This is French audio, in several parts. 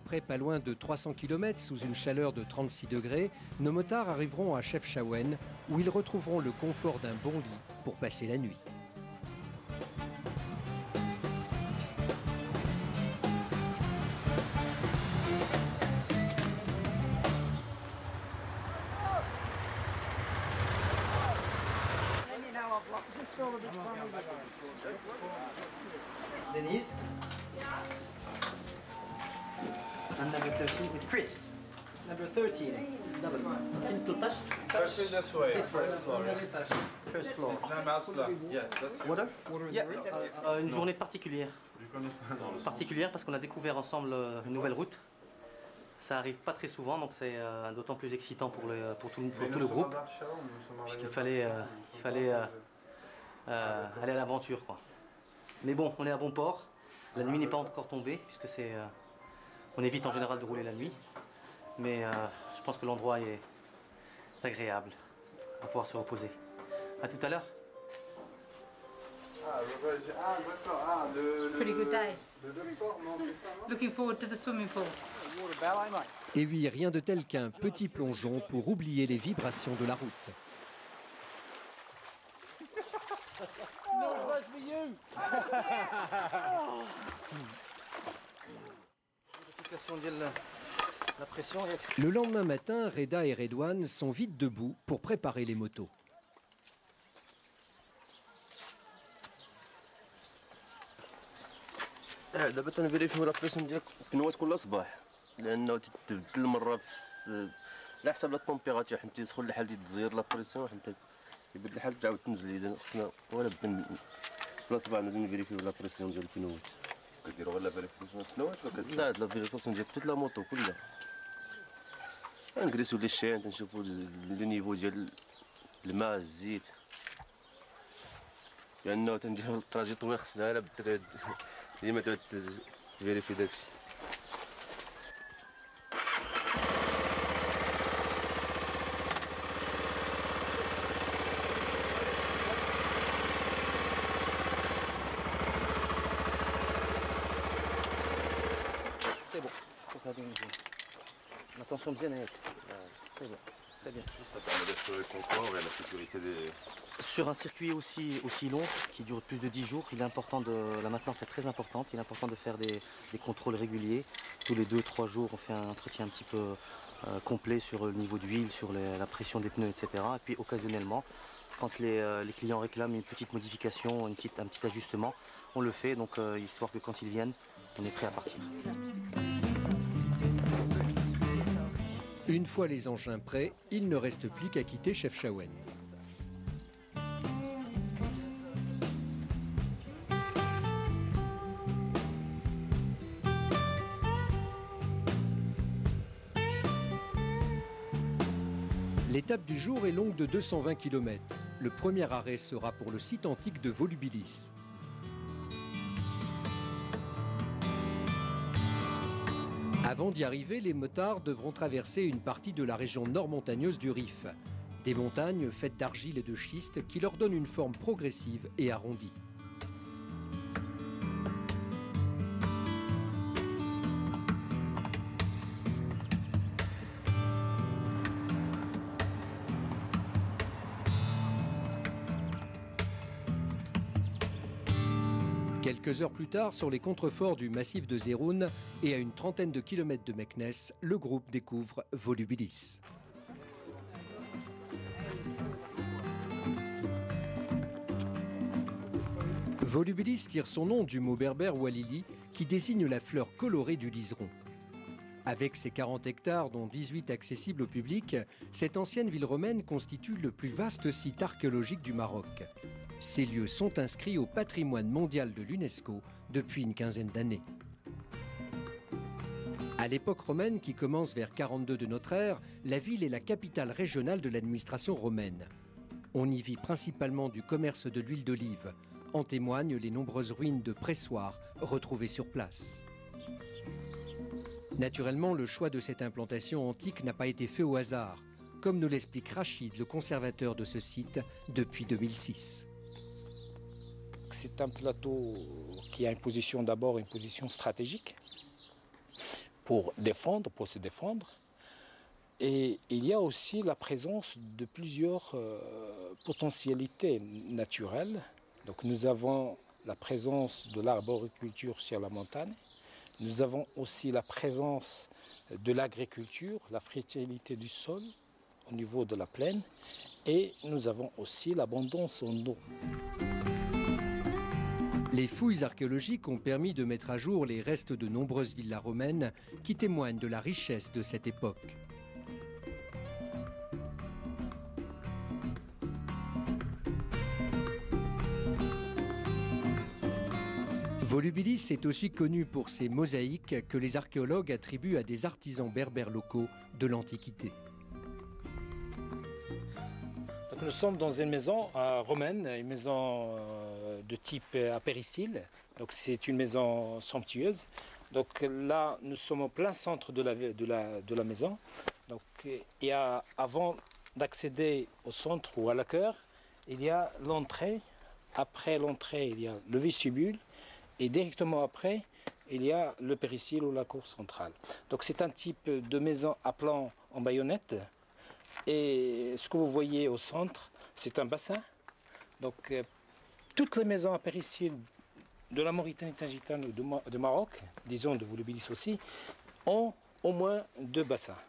après pas loin de 300 km sous une chaleur de 36 degrés, nos motards arriveront à Chefchaouen où ils retrouveront le confort d'un bon lit pour passer la nuit. Denise? And number 13 with Chris. Number 13. Double. Can you touch? Touch this way. This first floor. Water? Yeah. Une journée particulière. Particulière parce qu'on a découvert ensemble une nouvelle route. Ça arrive pas très souvent, donc c'est d'autant plus excitant pour tout le groupe, puisqu'il fallait aller à l'aventure, quoi. Mais bon, on est à bon port. La nuit n'est pas encore tombée, puisque on évite en général de rouler la nuit. Mais je pense que l'endroit est agréable à pouvoir se reposer. À tout à l'heure. Pretty good day. Looking forward to the swimming pool. Et oui, rien de tel qu'un petit plongeon pour oublier les vibrations de la route. Le lendemain matin, Reda et Redouane sont vite debout pour préparer les motos. دابا تنفيريفيو لا بريسيون ديالك البنوات كل صباح لانه تتبدل مره في على حسب لا طومبيراتور حيت تيسخن الحال تزير لا بريسيون حيت يبدل الحال تعاود تنزل اذا خصنا ولا بدا كل صباح نفيريفيو لا بريسيون ديال البنوات كديروا غير لا فيريفيكاسيون ديال البنوات ولا لا لا فيريفيكاسيون ديال توت لا موطو كلها نجلسوا لي الشين تنشوفوا لو نيفو ديال الماء الزيت لانه تنديروا الطراجي طويل خصنا غير بالدراري ديما تعود تفيريفي داكشي. C'est bon. Attention bien avec. C'est bon. Très bien. Ça permet d'assurer le confort et la sécurité des... Sur un circuit aussi long, qui dure plus de 10 jours, la maintenance est très importante. Il est important de faire des contrôles réguliers. Tous les 2-3 jours, on fait un entretien un petit peu complet sur le niveau d'huile, sur la pression des pneus, etc. Et puis occasionnellement, quand les clients réclament une petite modification, un petit ajustement, on le fait, donc histoire que quand ils viennent, on est prêt à partir. Une fois les engins prêts, il ne reste plus qu'à quitter Chefchaouen. L'étape du jour est longue de 220 km. Le premier arrêt sera pour le site antique de Volubilis. Avant d'y arriver, les motards devront traverser une partie de la région nord-montagneuse du Rif. Des montagnes faites d'argile et de schiste qui leur donnent une forme progressive et arrondie. Quelques heures plus tard, sur les contreforts du massif de Zéroun et à une trentaine de kilomètres de Meknès, le groupe découvre Volubilis. Volubilis tire son nom du mot berbère walili qui désigne la fleur colorée du liseron. Avec ses 40 hectares, dont 18 accessibles au public, cette ancienne ville romaine constitue le plus vaste site archéologique du Maroc. Ces lieux sont inscrits au patrimoine mondial de l'UNESCO depuis une quinzaine d'années. À l'époque romaine, qui commence vers 42 de notre ère, la ville est la capitale régionale de l'administration romaine. On y vit principalement du commerce de l'huile d'olive. En témoignent les nombreuses ruines de pressoirs retrouvées sur place. Naturellement, le choix de cette implantation antique n'a pas été fait au hasard, comme nous l'explique Rachid, le conservateur de ce site depuis 2006. C'est un plateau qui a une position d'abord, une position stratégique pour se défendre. Et il y a aussi la présence de plusieurs potentialités naturelles. Donc nous avons la présence de l'arboriculture sur la montagne. Nous avons aussi la présence de l'agriculture, la fertilité du sol au niveau de la plaine. Et nous avons aussi l'abondance en eau. Les fouilles archéologiques ont permis de mettre à jour les restes de nombreuses villas romaines qui témoignent de la richesse de cette époque. Volubilis est aussi connu pour ses mosaïques que les archéologues attribuent à des artisans berbères locaux de l'Antiquité. Donc nous sommes dans une maison romaine, une maison de type apéricile. Donc c'est une maison somptueuse. Donc là, nous sommes en plein centre de la maison. Donc, avant d'accéder au centre ou à la chœur, il y a l'entrée. Après l'entrée, il y a le vestibule. Et directement après, il y a le péricyle ou la cour centrale. Donc c'est un type de maison à plan en baïonnette. Et ce que vous voyez au centre, c'est un bassin. Donc toutes les maisons à péricyle de la Mauritanie Tingitane ou de Maroc, disons de Volubilis aussi, ont au moins 2 bassins.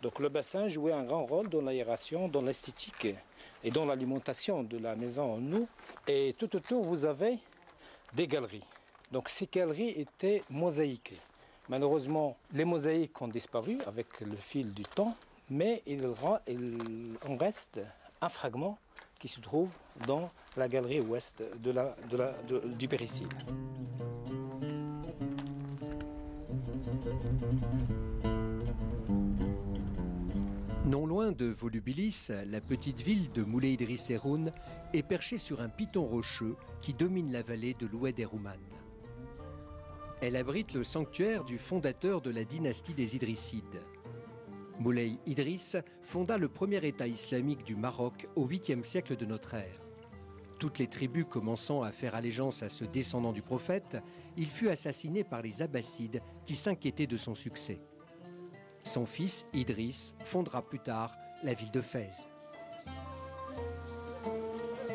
Donc le bassin jouait un grand rôle dans l'aération, dans l'esthétique et dans l'alimentation de la maison en eau. Et tout autour, vous avez des galeries. Donc ces galeries étaient mosaïquées. Malheureusement, les mosaïques ont disparu avec le fil du temps, mais il en reste un fragment qui se trouve dans la galerie ouest du péricyle. Non loin de Volubilis, la petite ville de Moulay Idriss Eroun est perchée sur un piton rocheux qui domine la vallée de l'Oued Erouman. Elle abrite le sanctuaire du fondateur de la dynastie des Idrissides. Moulay Idriss fonda le premier État islamique du Maroc au 8e siècle de notre ère. Toutes les tribus commençant à faire allégeance à ce descendant du prophète, il fut assassiné par les Abbassides qui s'inquiétaient de son succès. Son fils, Idriss, fondera plus tard la ville de Fès.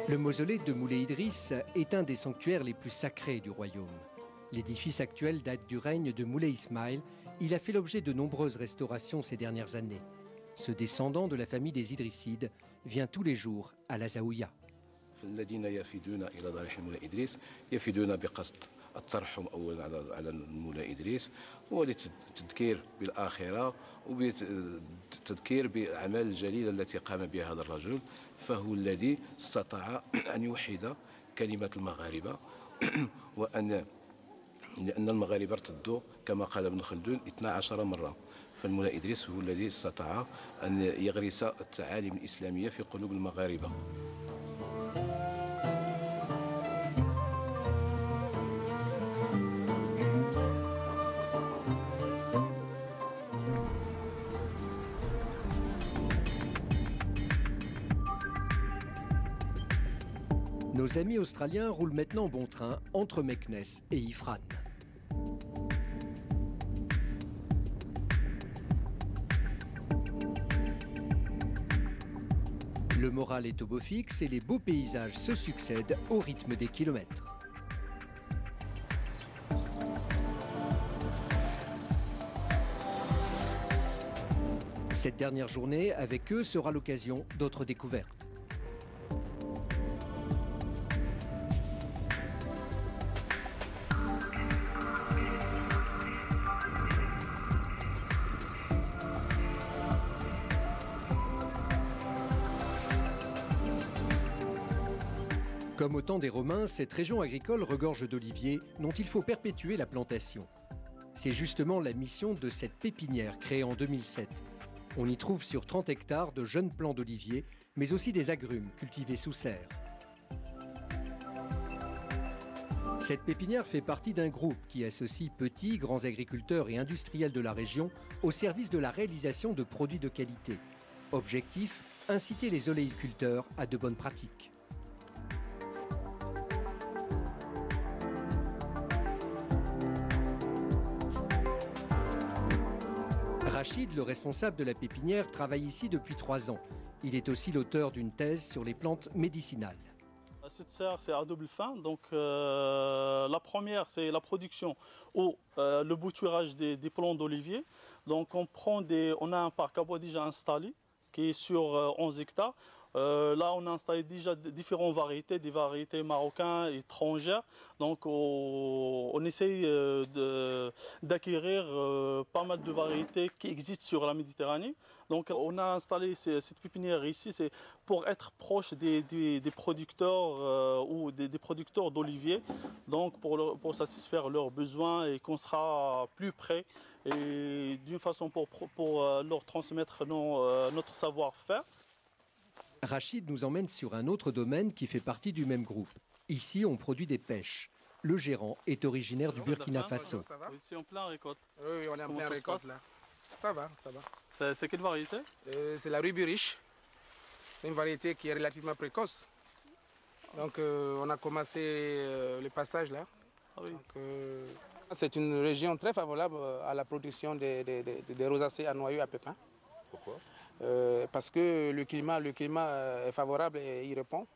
Le mausolée de Moulay Idriss est un des sanctuaires les plus sacrés du royaume. L'édifice actuel date du règne de Moulay Ismail. Il a fait l'objet de nombreuses restaurations ces dernières années. Ce descendant de la famille des Idrissides vient tous les jours à la Zaouïa. الذين يفدون إلى ضريح مولاي إدريس يفدون بقصد الترحم أولا على مولاي إدريس وللتذكير بالآخرة وبالتذكير بالأعمال الجليلة التي قام بها هذا الرجل فهو الذي استطاع أن يوحد كلمة المغاربة لأن المغاربة ارتدوا كما قال ابن خلدون 12 مرة فالمولاي إدريس هو الذي استطاع أن يغرس التعاليم الإسلامية في قلوب المغاربة. Nos amis australiens roulent maintenant bon train entre Meknès et Ifrane. Le moral est au beau fixe et les beaux paysages se succèdent au rythme des kilomètres. Cette dernière journée, avec eux, sera l'occasion d'autres découvertes. Comme au temps des Romains, cette région agricole regorge d'oliviers dont il faut perpétuer la plantation. C'est justement la mission de cette pépinière créée en 2007. On y trouve sur 30 hectares de jeunes plants d'oliviers, mais aussi des agrumes cultivés sous serre. Cette pépinière fait partie d'un groupe qui associe petits, grands agriculteurs et industriels de la région au service de la réalisation de produits de qualité. Objectif, inciter les oléiculteurs à de bonnes pratiques. Rachid, le responsable de la pépinière, travaille ici depuis 3 ans. Il est aussi l'auteur d'une thèse sur les plantes médicinales. Cette serre, c'est à double fin. Donc, la première, c'est la production ou le bouturage des plants d'olivier. Donc, on a un parc à bois déjà installé qui est sur 11 hectares. Là, on a installé déjà différentes variétés, des variétés marocaines et étrangères. Donc, on essaye d'acquérir pas mal de variétés qui existent sur la Méditerranée. Donc, on a installé cette pépinière ici, c'est pour être proche des producteurs ou des producteurs d'oliviers, donc pour satisfaire leurs besoins et qu'on sera plus près et d'une façon pour leur transmettre notre savoir-faire. Rachid nous emmène sur un autre domaine qui fait partie du même groupe. Ici, on produit des pêches. Le gérant est originaire du Burkina Faso. Ici, en plein récolte. Oui, on est en plein récolte là. Ça va, ça va. C'est quelle variété? C'est la rubis. C'est une variété qui est relativement précoce. Donc on a commencé le passage là. Ah oui. C'est une région très favorable à la production des rosacées à noyaux à pépins. Pourquoi? Parce que le climat est favorable et il répond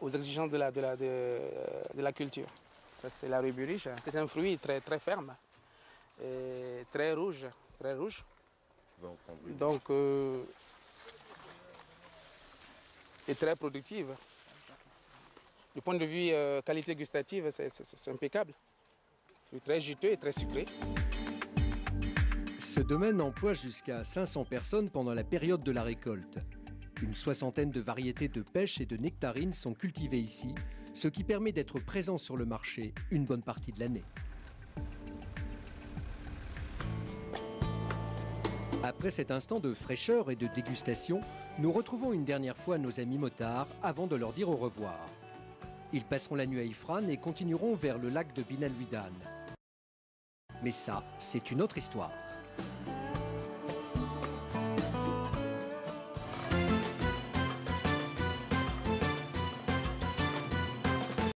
aux exigences de la culture. Ça, c'est la rubis. C'est un fruit très, très ferme et très rouge. Très rouge. Donc, est très productive. Du point de vue qualité gustative, c'est impeccable. C'est très juteux et très sucré. Ce domaine emploie jusqu'à 500 personnes pendant la période de la récolte. Une soixantaine de variétés de pêche et de nectarines sont cultivées ici, ce qui permet d'être présent sur le marché une bonne partie de l'année. Après cet instant de fraîcheur et de dégustation, nous retrouvons une dernière fois nos amis motards avant de leur dire au revoir. Ils passeront la nuit à Ifrane et continueront vers le lac de Bin Al-Ouidan. Mais ça, c'est une autre histoire.